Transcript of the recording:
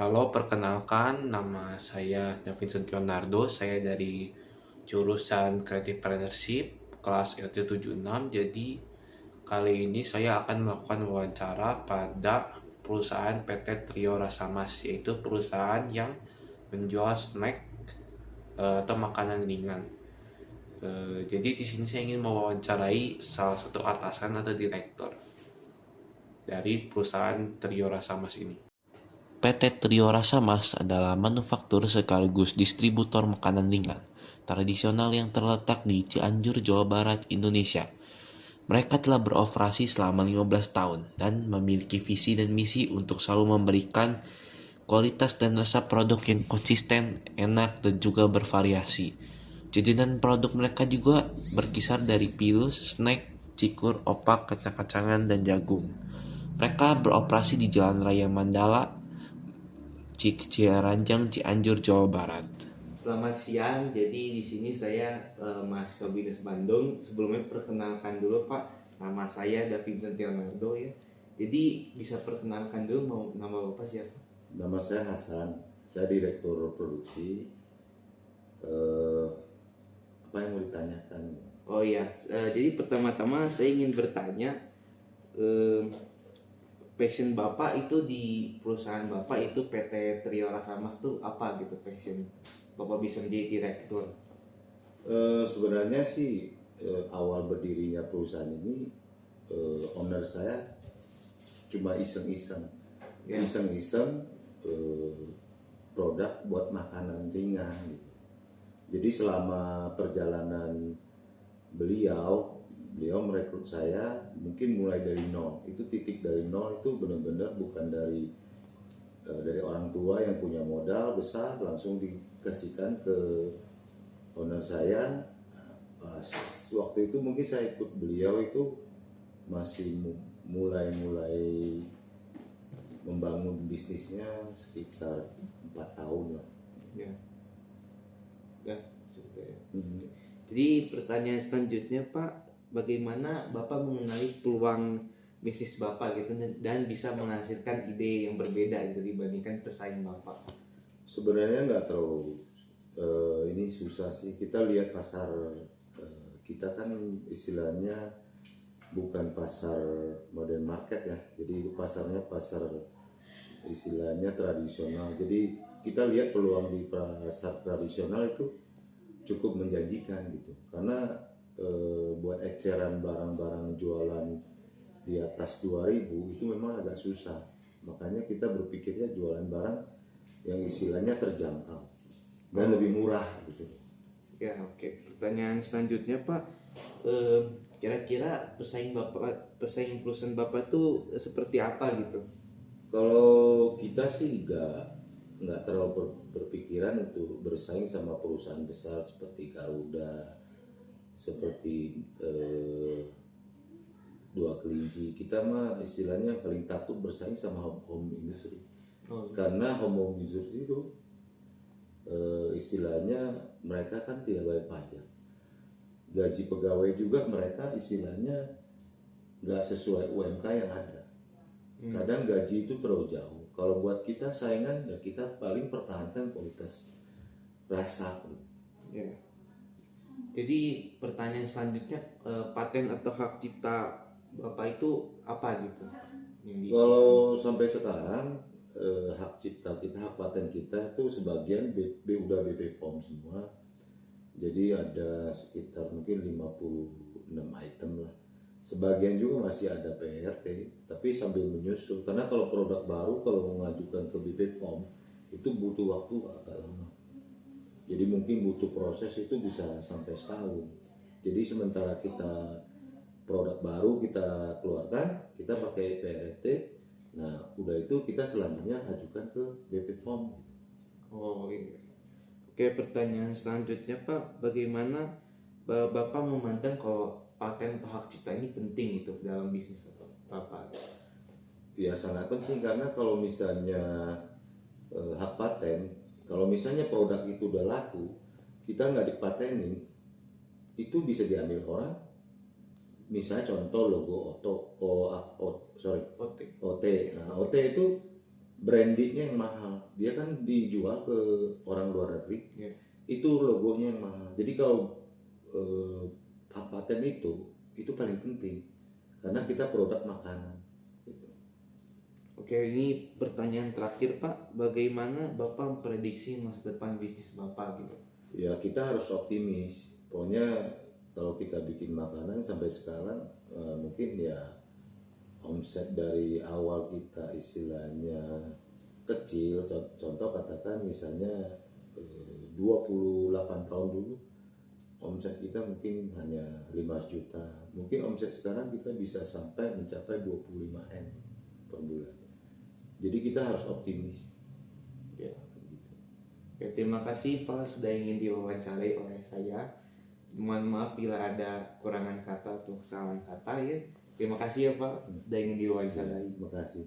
Halo, perkenalkan nama saya Davinson Leonardo. Saya dari jurusan Creative Partnership kelas LT76. Jadi kali ini saya akan melakukan wawancara pada perusahaan PT Trio Rasa Mas, yaitu perusahaan yang menjual snack atau makanan ringan. Jadi di sini saya ingin mewawancarai salah satu atasan atau direktur dari perusahaan Trio Rasa Mas ini. PT Trio Rasa Mas adalah manufaktur sekaligus distributor makanan ringan tradisional yang terletak di Cianjur, Jawa Barat, Indonesia. Mereka telah beroperasi selama 15 tahun dan memiliki visi dan misi untuk selalu memberikan kualitas dan rasa produk yang konsisten, enak, dan juga bervariasi. Jajanan produk mereka juga berkisar dari pilus, snack, cikur, opak, kacang-kacangan, dan jagung. Mereka beroperasi di Jalan Raya Mandala, Ciranjang, Cianjur, Jawa Barat. Selamat siang. Jadi di sini saya Mas Sobinus Bandung. Sebelumnya perkenalkan dulu Pak. Nama saya Davinson Leonardo ya. Jadi bisa perkenalkan dulu mau nama Bapak siapa? Nama saya Hasan, saya direktur produksi. Eh, apa yang mau ditanyakan? Oh iya, jadi pertama-tama saya ingin bertanya, eh, passion Bapak itu di perusahaan Bapak itu PT Trio Rasa Mas tuh apa gitu passion Bapak bisa menjadi direktur? Sebenarnya sih awal berdirinya perusahaan ini owner saya cuma iseng-iseng, Ya. iseng-iseng produk buat makanan ringan. Gitu. Jadi selama perjalanan beliau merekrut saya mungkin mulai dari nol. Itu titik dari nol itu benar-benar bukan dari orang tua yang punya modal besar langsung dikasihkan ke owner saya. Pas waktu itu mungkin saya ikut beliau itu masih mulai membangun bisnisnya sekitar 4 tahun lah. Ya, ya, sudah ya. Jadi pertanyaan selanjutnya Pak, bagaimana Bapak mengenali peluang bisnis Bapak gitu dan bisa menghasilkan ide yang berbeda gitu dibandingkan pesaing Bapak? Sebenarnya nggak terlalu ini susah sih. Kita lihat pasar kita kan istilahnya bukan pasar modern market ya. Jadi itu pasarnya pasar istilahnya tradisional. Jadi kita lihat peluang di pasar tradisional itu cukup menjanjikan gitu. Karena buat eceran barang-barang jualan di atas 2000 itu memang agak susah. Makanya kita berpikirnya jualan barang yang istilahnya terjangkau dan lebih murah gitu. Ya, oke. Pertanyaan selanjutnya Pak, kira-kira pesaing perusahaan Bapak tuh seperti apa gitu? Kalau kita sih nggak terlalu berpikiran untuk bersaing sama perusahaan besar seperti Garuda, seperti Dua Kelinci. Kita mah istilahnya paling takut bersaing sama home industry. Karena home industry itu istilahnya mereka kan tidak bayar pajak. Gaji pegawai juga mereka istilahnya nggak sesuai UMK yang ada. Kadang gaji itu terlalu jauh. Kalau buat kita saingan ya kita paling pertahankan kualitas rasa. Ya. Jadi pertanyaan selanjutnya, paten atau hak cipta Bapak itu apa gitu? Kalau sampai sekarang hak cipta kita, hak paten kita itu sebagian udah BPOM semua. Jadi ada sekitar mungkin 56 item lah. Sebagian juga masih ada PRT, tapi sambil menyusul. Karena kalau produk baru kalau mengajukan ke BPOM itu butuh waktu agak lama. Jadi mungkin butuh proses itu bisa sampai setahun. Jadi sementara kita produk baru kita keluarkan, kita pakai PRT. Nah, udah itu kita selanjutnya ajukan ke BPOM. Oh iya. Oke, pertanyaan selanjutnya Pak, bagaimana Bapak memandang kalau paten atau hak cipta ini penting itu dalam bisnis Bapak? Ya sangat penting karena kalau misalnya hak paten, kalau misalnya produk itu udah laku, kita nggak dipatenin, itu bisa diambil orang. Misalnya contoh logo OT. Nah, OT itu brandingnya yang mahal. Dia kan dijual ke orang luar negeri, Iya. itu logonya yang mahal. Jadi kalau hak paten itu paling penting karena kita produk makanan. Gitu. Oke, ini pertanyaan terakhir Pak, bagaimana Bapak memprediksi masa depan bisnis Bapak gitu? Ya kita harus optimis. Pokoknya kalau kita bikin makanan sampai sekarang mungkin ya omset dari awal kita istilahnya kecil. Contoh katakan misalnya 28 tahun dulu omset kita mungkin hanya 15 juta. Mungkin omset sekarang kita bisa sampai mencapai 25M per bulan. Jadi kita harus optimis. Ya. Oke, terima kasih Pak sudah ingin diwawancarai oleh saya. Mohon maaf bila ada kurangan kata atau kesalahan kata ya. Terima kasih ya Pak sudah ingin diwawancarai. Terima kasih.